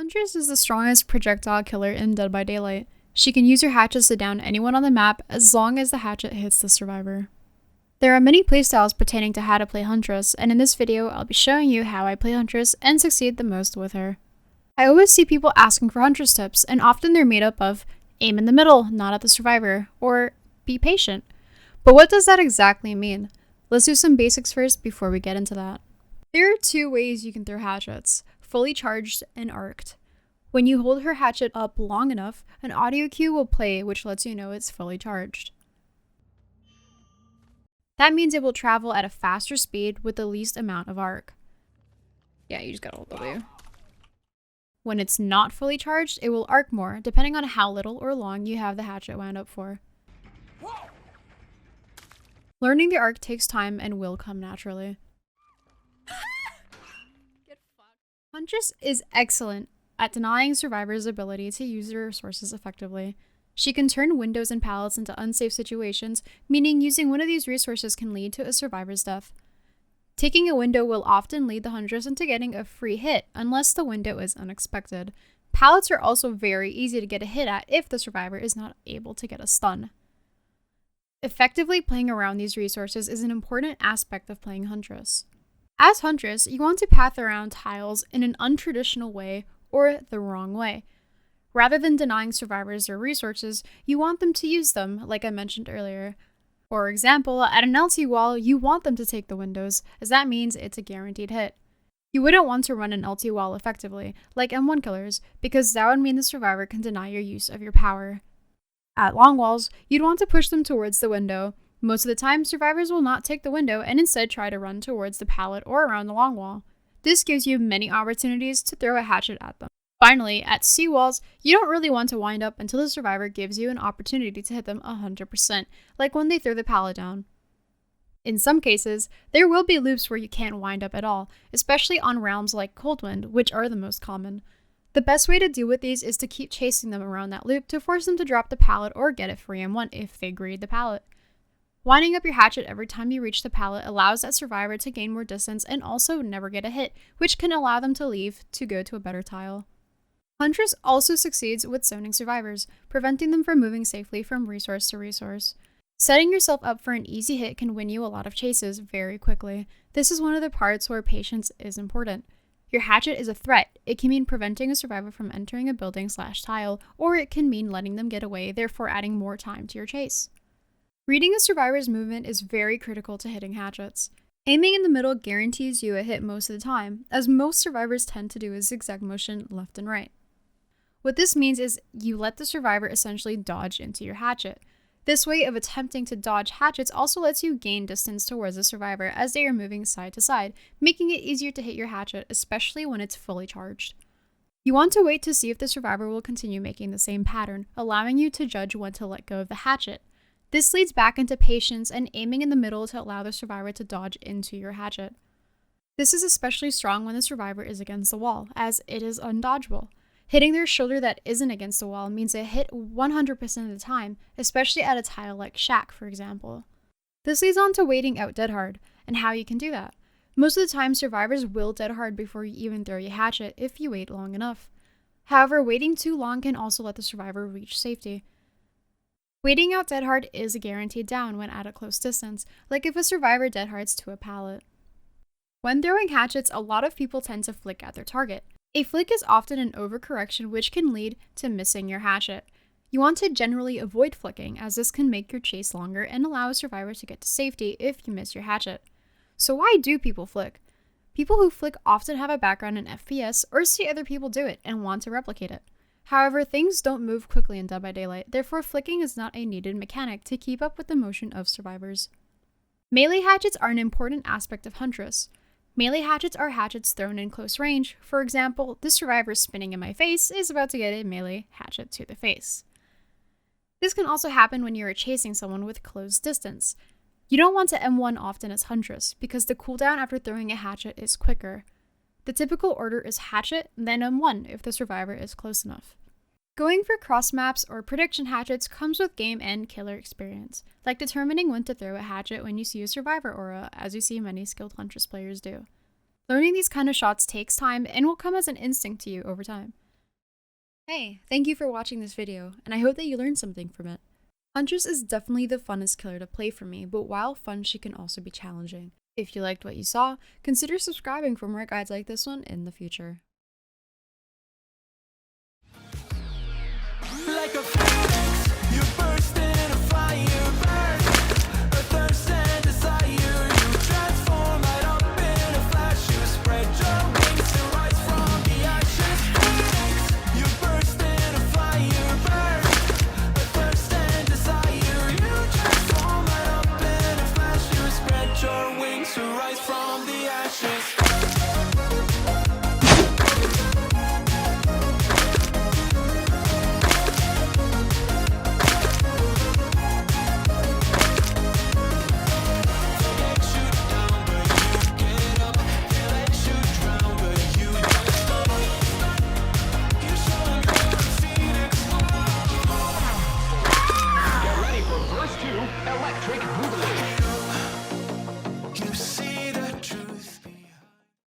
Huntress is the strongest projectile killer in Dead by Daylight. She can use her hatchets to down anyone on the map as long as the hatchet hits the survivor. There are many playstyles pertaining to how to play Huntress, and in this video I'll be showing you how I play Huntress and succeed the most with her. I always see people asking for Huntress tips, and often they're made up of aim in the middle, not at the survivor, or be patient. But what does that exactly mean? Let's do some basics first before we get into that. There are two ways you can throw hatchets, fully charged and arced. When you hold her hatchet up long enough, an audio cue will play which lets you know it's fully charged. That means it will travel at a faster speed with the least amount of arc. Yeah, you just gotta hold W. When it's not fully charged, it will arc more, depending on how little or long you have the hatchet wound up for. Learning the arc takes time and will come naturally. Huntress is excellent at denying survivors' ability to use their resources effectively. She can turn windows and pallets into unsafe situations, meaning using one of these resources can lead to a survivor's death. Taking a window will often lead the Huntress into getting a free hit, unless the window is unexpected. Pallets are also very easy to get a hit at if the survivor is not able to get a stun. Effectively playing around these resources is an important aspect of playing Huntress. As Huntress, you want to path around tiles in an untraditional way or the wrong way. Rather than denying survivors their resources, you want them to use them, like I mentioned earlier. For example, at an LT wall, you want them to take the windows, as that means it's a guaranteed hit. You wouldn't want to run an LT wall effectively, like M1 killers, because that would mean the survivor can deny your use of your power. At long walls, you'd want to push them towards the window. Most of the time, survivors will not take the window and instead try to run towards the pallet or around the long wall. This gives you many opportunities to throw a hatchet at them. Finally, at C walls, you don't really want to wind up until the survivor gives you an opportunity to hit them 100%, like when they throw the pallet down. In some cases, there will be loops where you can't wind up at all, especially on realms like Coldwind, which are the most common. The best way to deal with these is to keep chasing them around that loop to force them to drop the pallet or get a free M1 if they greed the pallet. Winding up your hatchet every time you reach the pallet allows that survivor to gain more distance and also never get a hit, which can allow them to leave to go to a better tile. Huntress also succeeds with zoning survivors, preventing them from moving safely from resource to resource. Setting yourself up for an easy hit can win you a lot of chases very quickly. This is one of the parts where patience is important. Your hatchet is a threat. It can mean preventing a survivor from entering a building/tile, or it can mean letting them get away, therefore adding more time to your chase. Reading a survivor's movement is very critical to hitting hatchets. Aiming in the middle guarantees you a hit most of the time, as most survivors tend to do a zigzag motion left and right. What this means is you let the survivor essentially dodge into your hatchet. This way of attempting to dodge hatchets also lets you gain distance towards the survivor as they are moving side to side, making it easier to hit your hatchet, especially when it's fully charged. You want to wait to see if the survivor will continue making the same pattern, allowing you to judge when to let go of the hatchet. This leads back into patience and aiming in the middle to allow the survivor to dodge into your hatchet. This is especially strong when the survivor is against the wall, as it is undodgeable. Hitting their shoulder that isn't against the wall means a hit 100% of the time, especially at a tile like Shack, for example. This leads on to waiting out dead hard, and how you can do that. Most of the time, survivors will dead hard before you even throw your hatchet if you wait long enough. However, waiting too long can also let the survivor reach safety. Waiting out dead hard is a guaranteed down when at a close distance, like if a survivor dead hards to a pallet. When throwing hatchets, a lot of people tend to flick at their target. A flick is often an overcorrection which can lead to missing your hatchet. You want to generally avoid flicking, as this can make your chase longer and allow a survivor to get to safety if you miss your hatchet. So why do people flick? People who flick often have a background in FPS or see other people do it and want to replicate it. However, things don't move quickly in Dead by Daylight, therefore flicking is not a needed mechanic to keep up with the motion of survivors. Melee hatchets are an important aspect of Huntress. Melee hatchets are hatchets thrown in close range. For example, this survivor spinning in my face is about to get a melee hatchet to the face. This can also happen when you are chasing someone with close distance. You don't want to M1 often as Huntress, because the cooldown after throwing a hatchet is quicker. The typical order is hatchet, then M1 if the survivor is close enough. Going for crossmaps or prediction hatchets comes with game and killer experience, like determining when to throw a hatchet when you see a survivor aura, as you see many skilled Huntress players do. Learning these kind of shots takes time and will come as an instinct to you over time. Hey, thank you for watching this video, and I hope that you learned something from it. Huntress is definitely the funnest killer to play for me, but while fun, she can also be challenging. If you liked what you saw, consider subscribing for more guides like this one in the future. Like a